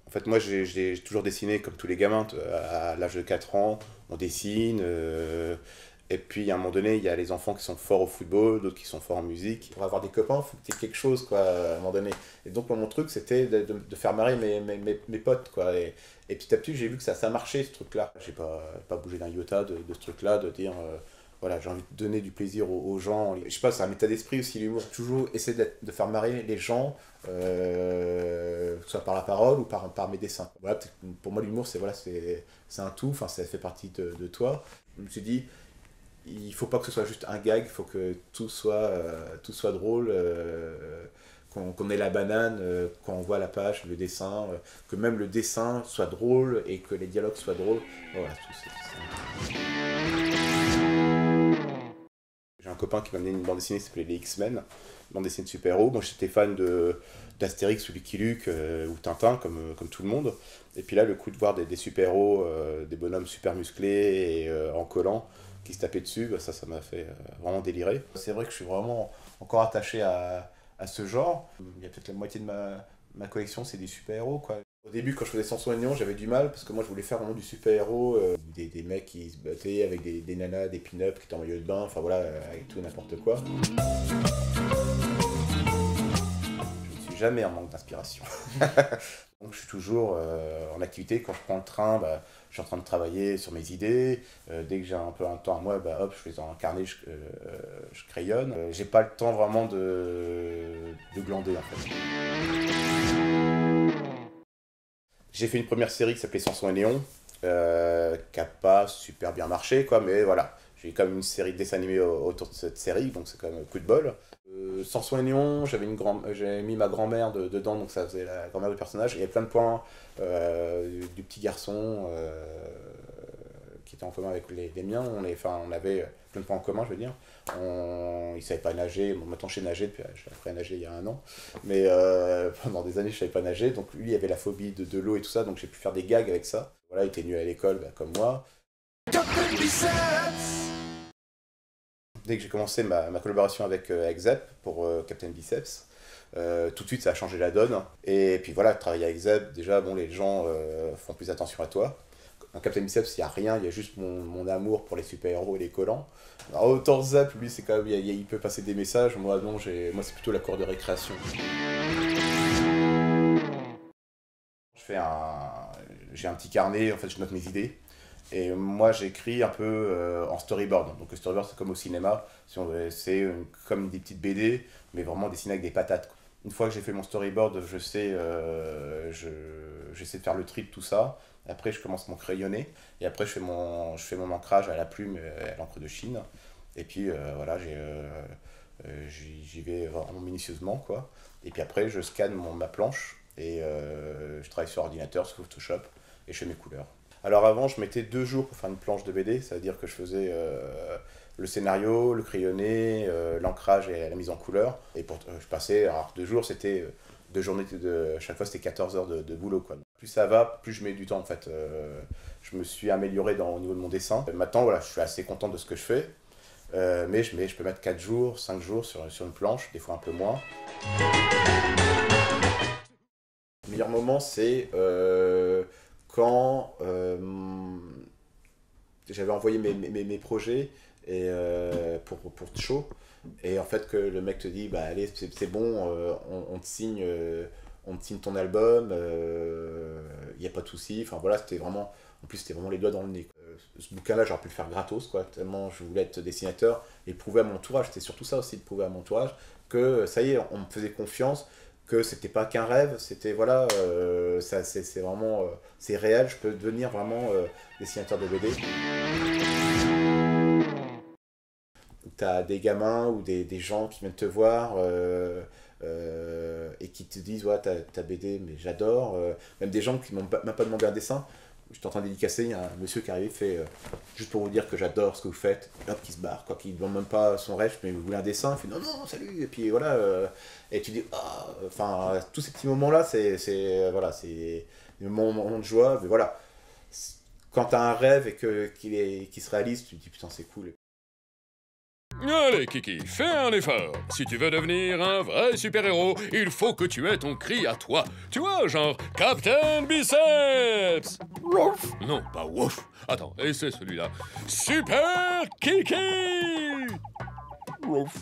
En fait, moi, j'ai toujours dessiné comme tous les gamins. À l'âge de 4 ans, on dessine. Et puis, à un moment donné, il y a les enfants qui sont forts au football, d'autres qui sont forts en musique. Pour avoir des copains, il faut que tu aies quelque chose, quoi, à un moment donné. Et donc, mon truc, c'était de faire marrer mes potes, quoi. Et petit à petit, j'ai vu que ça marchait, ce truc-là. J'ai pas bougé d'un iota de ce truc-là, de dire... voilà, j'ai envie de donner du plaisir aux gens. Je sais pas, c'est un état d'esprit aussi, l'humour. Toujours essayer de faire marrer les gens, que ce soit par la parole ou par mes dessins. Voilà, pour moi, l'humour, c'est voilà, c'est un tout, enfin, ça fait partie de toi. Je me suis dit, il faut pas que ce soit juste un gag, il faut que tout soit drôle, qu'on ait la banane quand on voit la page, le dessin, que même le dessin soit drôle et que les dialogues soient drôles. Voilà, tout J'ai un copain qui m'a amené une bande dessinée qui s'appelait les X-Men, une bande dessinée de super-héros. Moi j'étais fan d'Astérix ou Lucky Luke ou Tintin, comme tout le monde. Et puis là, le coup de voir des super-héros, des bonhommes super musclés et en collant qui se tapaient dessus, bah, ça m'a fait vraiment délirer. C'est vrai que je suis vraiment encore attaché à ce genre. Il y a peut-être la moitié de ma collection, c'est des super-héros, quoi. Au début, quand je faisais Samson et Néon, j'avais du mal parce que moi je voulais faire vraiment du super-héros, des mecs qui se battaient avec des nanas, des pin-up qui étaient en maillot de bain, enfin voilà, avec tout et n'importe quoi. Je ne suis jamais en manque d'inspiration. Donc je suis toujours en activité. Quand je prends le train, bah, je suis en train de travailler sur mes idées. Dès que j'ai un peu un temps à moi, bah, hop, je fais un carnet, je crayonne. J'ai pas le temps vraiment de glander en fait. J'ai fait une première série qui s'appelait Samson et Néon, qui n'a pas super bien marché, quoi, mais voilà. J'ai quand même une série de dessins animés autour de cette série, donc c'est quand même un coup de bol. Samson et Néon, j'avais mis ma grand-mère dedans, donc ça faisait la grand-mère du personnage. Il y avait plein de points du petit garçon qui était en commun avec les miens. On avait plein de points en commun, je veux dire. Il savait pas nager. Bon, maintenant, je sais nager, depuis, j'ai appris à nager il y a un an. Mais pendant des années, je savais pas nager. Donc, lui, il avait la phobie de l'eau et tout ça. Donc, j'ai pu faire des gags avec ça. Voilà, il était nul à l'école, bah, comme moi. Dès que j'ai commencé ma collaboration avec Zep pour Captain Biceps, tout de suite, ça a changé la donne. Et puis voilà, travailler avec Zep, déjà, bon, les gens font plus attention à toi. Dans Captain Biceps, il n'y a rien, il y a juste mon amour pour les super-héros et les collants. Alors, autant Zap, lui, c'est quand même, il peut passer des messages. Moi, non, moi, c'est plutôt la cour de récréation. Je fais un, j'ai un petit carnet, en fait, je note mes idées. Et moi, j'écris un peu en storyboard. Donc, le storyboard, c'est comme au cinéma. Si on veut, comme des petites BD, mais vraiment dessinées avec des patates, quoi. Une fois que j'ai fait mon storyboard, j'essaie de faire le tri de tout ça. Après, je commence mon crayonné. Et après, je fais mon ancrage à la plume et à l'encre de Chine. Et puis, voilà, j'y vais vraiment minutieusement, quoi. Et puis après, je scanne ma planche et je travaille sur ordinateur, sur Photoshop, et je fais mes couleurs. Alors avant, je mettais 2 jours pour faire une planche de BD, ça veut dire que je faisais le scénario, le crayonné, l'ancrage et la mise en couleur. Et je passais, alors 2 jours, c'était 2 journées, chaque fois c'était 14 heures de boulot, quoi. Plus ça va, plus je mets du temps en fait. Je me suis amélioré au niveau de mon dessin. Maintenant, voilà, je suis assez content de ce que je fais. Mais je peux mettre 4 jours, 5 jours sur une planche, des fois un peu moins. Le meilleur moment, c'est quand j'avais envoyé mes projets pour show. Et en fait, que le mec te dit, bah allez, c'est bon, on te signe ton album, il n'y a pas de souci. Enfin voilà, en plus, c'était vraiment les doigts dans le nez, quoi. Ce bouquin-là, j'aurais pu le faire gratos, quoi, tellement je voulais être dessinateur et prouver à mon entourage. C'était surtout ça aussi, de prouver à mon entourage que ça y est, on me faisait confiance, que c'était pas qu'un rêve, c'était voilà, c'est vraiment, c'est réel, je peux devenir vraiment dessinateur de BD. T'as des gamins ou des gens qui viennent te voir et qui te disent ouais, ta BD, mais j'adore. Même des gens qui m'ont même pas demandé un dessin. J'étais en train de dédicacer, il y a un monsieur qui arrive, fait juste pour vous dire que j'adore ce que vous faites, et hop, qui se barre, quoi, qui ne demande même pas son rêve, mais vous voulez un dessin, il fait non, non, salut, et puis voilà, et tu dis, ah, enfin, tous ces petits moments-là, voilà, c'est des moments de joie, mais voilà, quand t'as un rêve et qu'il se réalise, tu te dis putain, c'est cool. Allez, Kiki, fais un effort. Si tu veux devenir un vrai super-héros, il faut que tu aies ton cri à toi. Tu vois, genre Captain Biceps. Rouf. Non, pas wouf. Attends, et c'est celui-là. Super Kiki. Rouf.